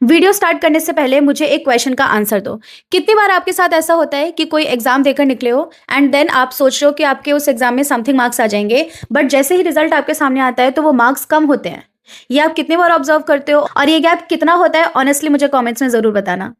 Video start करने से पहले मुझे एक क्वेश्चन का आंसर दो। कितनी बार आपके साथ ऐसा होता है कि कोई एग्जाम देकर निकले हो एंड देन आप सोच रहे हो कि आपके उस एग्जाम में समथिंग मार्क्स आ जाएंगे, बट जैसे ही रिजल्ट आपके सामने आता है तो वो मार्क्स कम होते हैं। ये आप कितनी बार ऑब्जर्व करते हो और ये गैप कितना होता है? ऑनेस्टली मुझे कमेंट्स में जरूर बताना।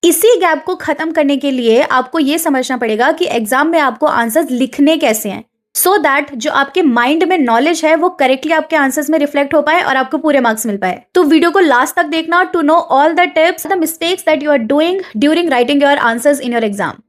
इसी गैप को खत्म करने के लिए आपको ये समझना पड़ेगा कि एग्जाम में आपको आंसर्स लिखने कैसे हैं, सो दैट जो आपके माइंड में नॉलेज है वो करेक्टली आपके आंसर्स में रिफ्लेक्ट हो पाए और आपको पूरे मार्क्स मिल पाए। तो वीडियो को लास्ट तक देखना to know all the tips, the mistakes that you are doing during writing your answers in your exam.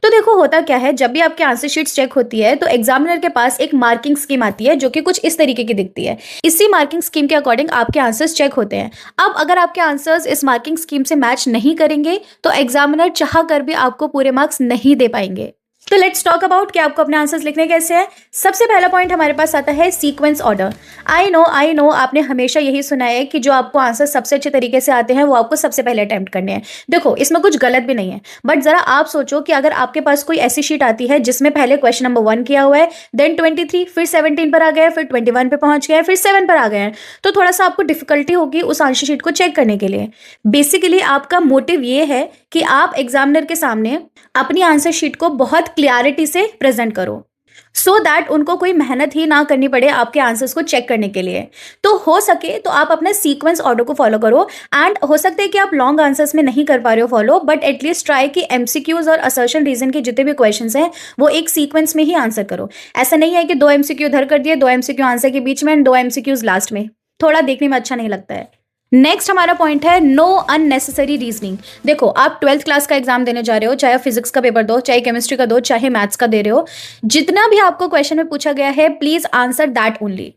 तो देखो होता क्या है, जब भी आपके आंसर शीट्स चेक होती है तो एग्जामिनर के पास एक मार्किंग स्कीम आती है जो कि कुछ इस तरीके की दिखती है। इसी मार्किंग स्कीम के अकॉर्डिंग आपके आंसर्स चेक होते हैं। अब अगर आपके आंसर्स इस मार्किंग स्कीम से मैच नहीं करेंगे तो एग्जामिनर चाह कर भी आपको पूरे मार्क्स नहीं दे पाएंगे। तो लेट्स टॉक अबाउट कि आपको अपने आंसर्स लिखने कैसे हैं। सबसे पहला पॉइंट हमारे पास आता है सीक्वेंस ऑर्डर। आई नो आपने हमेशा यही सुना है कि जो आपको आंसर सबसे अच्छे तरीके से आते हैं वो आपको सबसे पहले अटेम्प्ट करने हैं। देखो इसमें कुछ गलत भी नहीं है, बट जरा आप सोचो कि अगर आपके पास कोई ऐसी शीट आती है जिसमें पहले क्वेश्चन नंबर 1 किया हुआ है, देन 23, फिर 17 पर आ गया, फिर 21 पे पहुंच गया, फिर 7 पर आ गए हैं, तो थोड़ा सा आपको डिफिकल्टी होगी उस आंसर शीट को चेक करने के लिए। बेसिकली आपका मोटिव ये है कि आप एग्जामिनर के सामने अपनी आंसर शीट को बहुत क्लियरिटी से प्रेजेंट करो, सो दैट उनको कोई मेहनत ही ना करनी पड़े आपके आंसर्स को चेक करने के लिए। तो हो सके तो आप अपने सीक्वेंस ऑर्डर को फॉलो करो। एंड हो सकता है कि आप लॉन्ग आंसर्स में नहीं कर पा रहे हो फॉलो, बट एटलीस्ट ट्राई कि एमसीक्यूज और असर्शन रीजन के जितने भी क्वेश्चंस हैं वो एक सीक्वेंस में ही आंसर करो। ऐसा नहीं है कि 2 एमसीक्यू इधर कर दिए, 2 एमसीक्यू आंसर के बीच में एंड 2 एमसीक्यूज लास्ट में, थोड़ा देखने में अच्छा नहीं लगता है। नेक्स्ट हमारा पॉइंट है नो अननेसेसरी रीजनिंग। देखो आप 12th क्लास का एग्जाम देने जा रहे हो, चाहे फिजिक्स का पेपर दो, चाहे केमिस्ट्री का दो, चाहे मैथ्स का दे रहे हो, जितना भी आपको क्वेश्चन में पूछा गया है प्लीज आंसर दैट ओनली।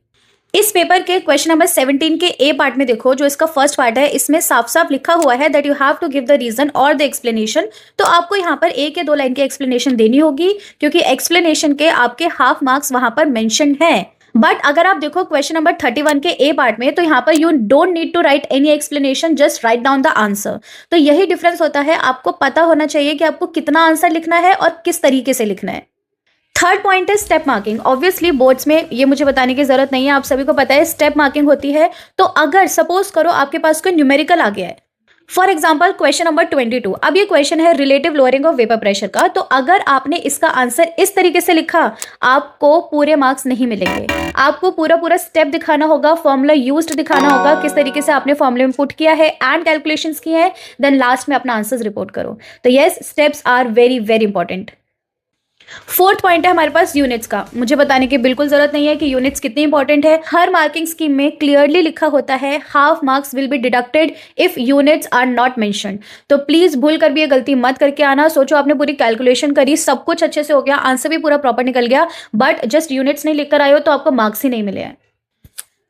इस पेपर के क्वेश्चन नंबर 17 के ए पार्ट में देखो, जो इसका फर्स्ट पार्ट है, इसमें साफ साफ लिखा हुआ है that you have to give the reason और द एक्सप्लेनेशन। तो आपको यहाँ पर एक या 2 लाइन की एक्सप्लेनेशन देनी होगी, क्योंकि एक्सप्लेनेशन के आपके हाफ मार्क्स वहां पर मेंशन है। बट अगर आप देखो क्वेश्चन नंबर 31 के ए पार्ट में, तो यहाँ पर you don't need to write any explanation, just write down the answer. तो यही डिफरेंस होता है, आपको पता होना चाहिए कि आपको कितना आंसर लिखना है और किस तरीके से लिखना है। थर्ड पॉइंट है स्टेप मार्किंग। ऑब्वियसली बोर्ड्स में ये मुझे बताने की जरूरत नहीं है, आप सभी को पता है स्टेप मार्किंग होती है। तो अगर सपोज करो आपके पास कोई न्यूमेरिकल आ गया है, फॉर एग्जाम्पल क्वेश्चन नंबर 22, अब ये क्वेश्चन है relative lowering of vapour pressure का, तो अगर आपने इसका आंसर इस तरीके से लिखा, आपको पूरे मार्क्स नहीं मिलेंगे। आपको पूरा स्टेप दिखाना होगा, फॉर्मूला यूज्ड दिखाना होगा, किस तरीके से आपने फॉर्मूले में पुट किया है एंड कैलकुलेशंस की है, देन लास्ट में अपना आंसर्स रिपोर्ट करो। तो yes, steps are very very important. Fourth point है हमारे पास यूनिट्स का। मुझे बताने की बिल्कुल जरूरत नहीं है कि यूनिट्स कितनी इंपॉर्टेंट है। हर मार्किंग स्कीम में क्लियरली लिखा होता है half marks will be deducted if units are not mentioned. तो प्लीज भूल कर भी ये गलती मत करके आना। सोचो आपने पूरी कैलकुलेशन करी, सब कुछ अच्छे से हो गया, आंसर भी पूरा प्रॉपर निकल गया, बट जस्ट यूनिट्स नहीं लिख कर आए हो तो आपको मार्क्स ही नहीं मिले हैं।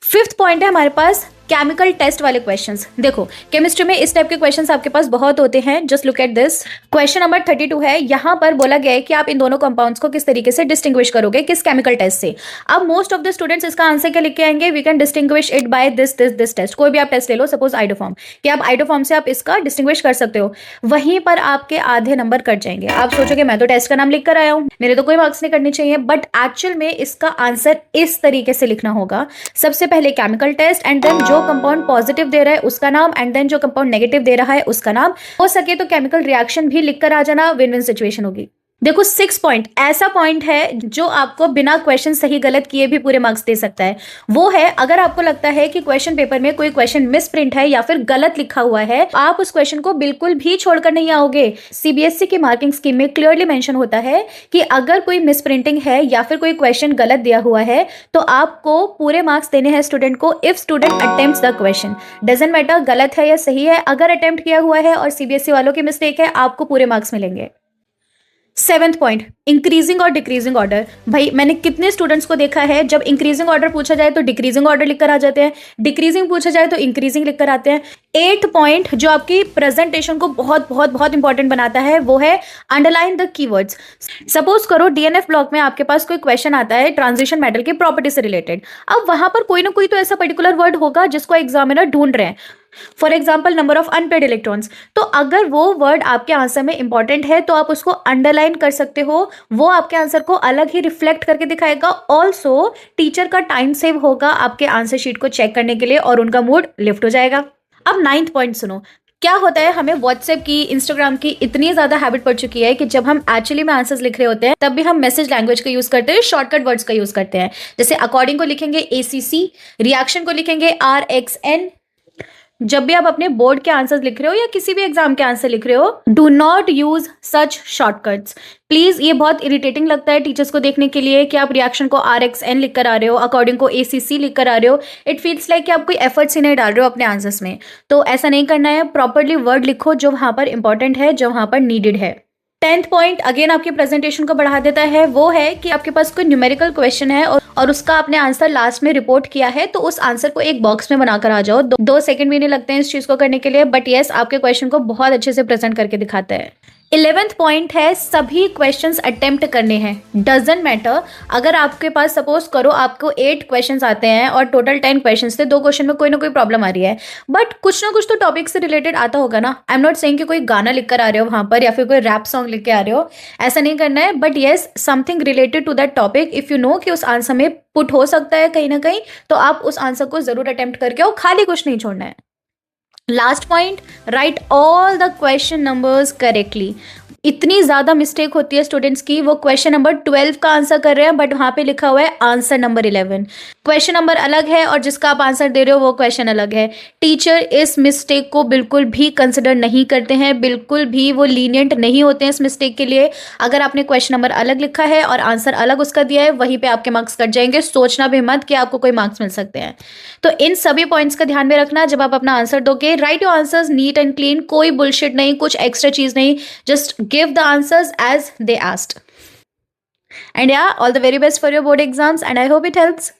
फिफ्थ पॉइंट है हमारे पास केमिकल टेस्ट वाले क्वेश्चंस। देखो केमिस्ट्री में इस टाइप के क्वेश्चंस आपके पास बहुत होते हैं। Just look at this question number 32 है। यहाँ पर बोला गया है कि आप इन दोनों कंपाउंड्स को किस तरीके से डिस्टिंग्विश करोगे, किस केमिकल टेस्ट से। अब मोस्ट ऑफ द स्टूडेंट्स इसका आंसर क्या लिख के आएंगे, we can distinguish it by this test. कोई भी आप टेस्ट ले लो, सपोज आइडोफॉर्म, कि आप आइडोफॉर्म से आप इसका डिस्टिंग्विश कर सकते हो। वहीं पर आपके आधे नंबर कट जाएंगे। आप सोचोगे मैं तो टेस्ट का नाम लिख कर आया हूँ, मेरे तो कोई मार्क्स नहीं करने चाहिए, बट एक्चुअल में इसका आंसर इस तरीके से लिखना होगा। सबसे पहले केमिकल टेस्ट एंड देन जो कंपाउंड पॉजिटिव दे रहा है उसका नाम एंड देन जो कंपाउंड नेगेटिव दे रहा है उसका नाम। हो सके तो केमिकल रिएक्शन भी लिखकर आ जाना, विन विन सिचुएशन होगी। देखो 6 पॉइंट ऐसा पॉइंट है जो आपको बिना क्वेश्चन सही गलत किए भी पूरे मार्क्स दे सकता है। वो है अगर आपको लगता है कि क्वेश्चन पेपर में कोई क्वेश्चन मिस प्रिंट है या फिर गलत लिखा हुआ है, आप उस क्वेश्चन को बिल्कुल भी छोड़कर नहीं आओगे। सीबीएसई की मार्किंग स्कीम में क्लियरली मेंशन होता है कि अगर कोई मिस प्रिंटिंग है या फिर कोई क्वेश्चन गलत दिया हुआ है तो आपको पूरे मार्क्स देने हैं स्टूडेंट को if student attempts the question. Doesn't matter गलत है या सही है, अगर अटेम्प्ट किया हुआ है और सीबीएसई वालों की मिस्टेक है, आपको पूरे मार्क्स मिलेंगे। 7th पॉइंट इंक्रीजिंग और डिक्रीजिंग ऑर्डर। भाई मैंने कितने स्टूडेंट्स को देखा है, जब इंक्रीजिंग ऑर्डर पूछा जाए तो डिक्रीजिंग ऑर्डर लिखकर आ जाते हैं, डिक्रीजिंग पूछा जाए तो इंक्रीजिंग लिखकर आते हैं। 8th पॉइंट जो आपकी प्रेजेंटेशन को बहुत बहुत बहुत इंपॉर्टेंट बनाता है वो है अंडरलाइन द कीवर्ड्स। सपोज करो डीएनएफ ब्लॉक में आपके पास कोई क्वेश्चन आता है ट्रांजिशन मेटल की प्रॉपर्टी से रिलेटेड। अब वहां पर कोई ना कोई तो ऐसा पर्टिकुलर वर्ड होगा जिसको एग्जामिनर ढूंढ रहे हैं, for example number of unpaired electrons. तो अगर वो वर्ड आपके आंसर में इंपॉर्टेंट है तो आप उसको अंडरलाइन कर सकते हो, वो आपके आंसर को अलग ही रिफ्लेक्ट करके दिखाएगा। ऑल्सो टीचर का टाइम सेव होगा आपके आंसर शीट को चेक करने के लिए और उनका मूड लिफ्ट हो जाएगा। अब 9th पॉइंट सुनो। क्या होता है, हमें व्हाट्सएप की, इंस्टाग्राम की इतनी ज्यादा हैबिट पड़ चुकी है कि जब हम एक्चुअली में आंसर्स लिख रहे होते हैं तब भी हम मैसेज लैंग्वेज का यूज करते हैं, शॉर्टकट वर्ड्स का यूज करते हैं। जैसे अकॉर्डिंग को लिखेंगे ACC, रिएक्शन को लिखेंगे RXN। जब भी आप अपने बोर्ड के आंसर्स लिख रहे हो या किसी भी एग्जाम के आंसर लिख रहे हो, do not use such shortcuts please. ये बहुत इरिटेटिंग लगता है टीचर्स को देखने के लिए कि आप रिएक्शन को RXN लिख कर आ रहे हो, अकॉर्डिंग को ACC लिख कर आ रहे हो। इट फील्स लाइक कि आप कोई एफर्ट्स ही नहीं डाल रहे हो अपने आंसर्स में। तो ऐसा नहीं करना है, प्रॉपरली वर्ड लिखो जो वहां पर इंपॉर्टेंट है, जो वहां पर नीडेड है। 10th पॉइंट अगेन आपकी प्रेजेंटेशन को बढ़ा देता है, वो है कि आपके पास कोई न्यूमेरिकल क्वेश्चन है और उसका आपने आंसर लास्ट में रिपोर्ट किया है, तो उस आंसर को एक बॉक्स में बनाकर आ जाओ। 2 सेकंड भी नहीं लगते हैं इस चीज को करने के लिए, बट यस आपके क्वेश्चन को बहुत अच्छे से प्रेजेंट करके दिखाता है। 11th पॉइंट है, सभी क्वेश्चंस अटेम्प्ट करने हैं। डजंट मैटर, अगर आपके पास सपोज करो आपको 8 क्वेश्चंस आते हैं और टोटल 10 क्वेश्चंस थे, 2 क्वेश्चन में कोई ना कोई प्रॉब्लम आ रही है, बट कुछ ना कुछ तो टॉपिक से रिलेटेड आता होगा ना। आई एम नॉट सेइंग कि कोई गाना लिख कर आ रहे हो वहां पर या फिर कोई रैप सॉन्ग लिख के आ रहे हो, ऐसा नहीं करना है। But yes something related to that topic, if you know कि उस आंसर में पुट हो सकता है कहीं ना कहीं, तो आप उस आंसर को जरूर अटेम्प्ट करके आओ, खाली कुछ नहीं छोड़ना है। Last point, right all the question numbers correctly. इतनी ज्यादा मिस्टेक होती है स्टूडेंट्स की, वो क्वेश्चन नंबर 12 का आंसर कर रहे हैं बट वहां पे लिखा हुआ है आंसर नंबर 11। क्वेश्चन नंबर अलग है और जिसका आप आंसर दे रहे हो वो क्वेश्चन अलग है। टीचर इस मिस्टेक को बिल्कुल भी कंसिडर नहीं करते हैं, बिल्कुल भी वो लीनियंट नहीं होते हैं इस मिस्टेक के लिए। अगर आपने क्वेश्चन नंबर अलग लिखा है और आंसर अलग उसका दिया है, वहीं पे आपके मार्क्स कट जाएंगे। सोचना भी मत कि आपको कोई मार्क्स मिल सकते हैं। तो इन सभी पॉइंट्स का ध्यान में रखना जब आप अपना आंसर दोगे। Right your answers neat and clean, कोई बुलशिट नहीं, कुछ एक्स्ट्रा चीज नहीं, just give the answers as they asked. And yeah, all the very best for your board exams and I hope it helps.